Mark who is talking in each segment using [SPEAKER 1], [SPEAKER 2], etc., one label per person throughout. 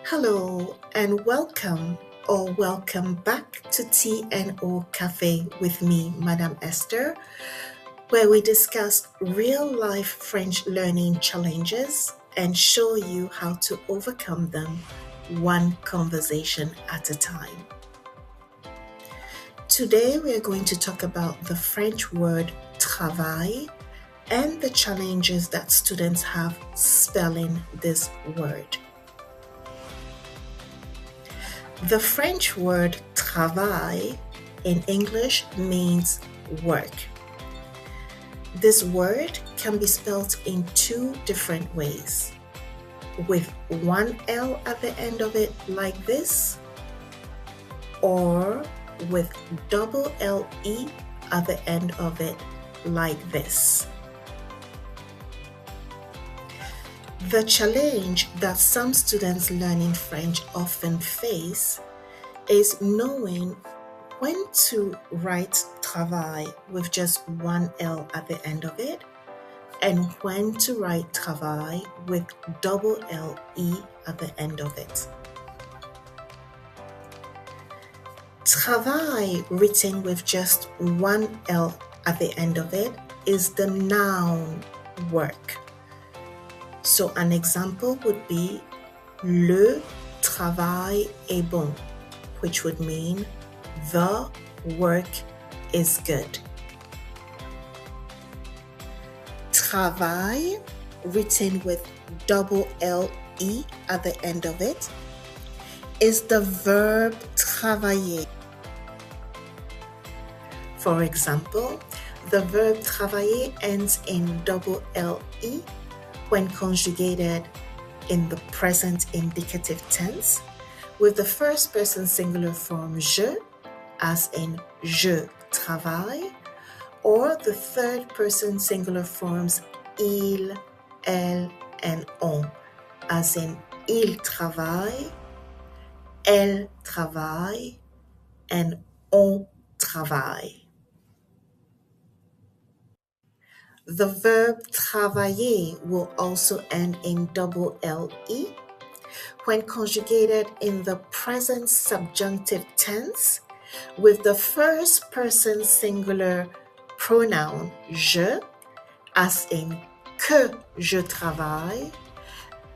[SPEAKER 1] Hello and welcome back to T&O Cafe with me, Madame Esther, where we discuss real-life French learning challenges and show you how to overcome them one conversation at a time. Today we are going to talk about the French word travail and the challenges that students have spelling this word. The French word travail in English means work. This word can be spelled in two different ways, with one L at the end of it like this, or with double L-E at the end of it like this. The challenge that some students learning French often face is knowing when to write travail with just one L at the end of it and when to write travail with double L-E at the end of it. Travail written with just one L at the end of it is the noun work. So an example would be le travail est bon, which would mean the work is good. Travail, written with double L-E at the end of it, is the verb travailler. For example, the verb travailler ends in double L-E when conjugated in the present indicative tense with the first person singular form je, as in je travaille, or the third person singular forms il, elle, and on, as in il travaille, elle travaille, and on travaille. The verb travailler will also end in double L-E when conjugated in the present subjunctive tense with the first person singular pronoun je, as in que je travaille,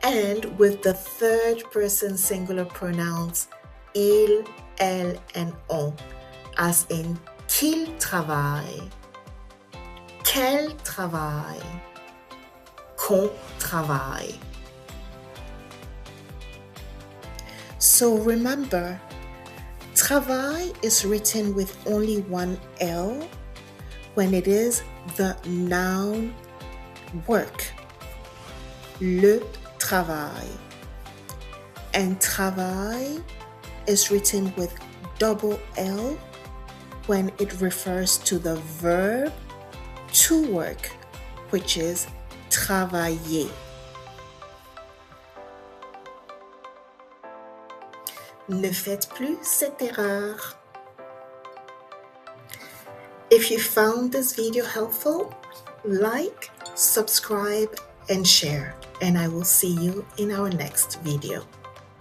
[SPEAKER 1] and with the third person singular pronouns il, elle, and on, as in qu'il travaille, qu'elle travaille, qu'on travaille. So remember, travail is written with only one L when it is the noun work, le travail. And travail is written with double L when it refers to the verb to work, which is travailler. Ne faites plus cette erreur. If you found this video helpful, like, subscribe, and share, and I will see you in our next video.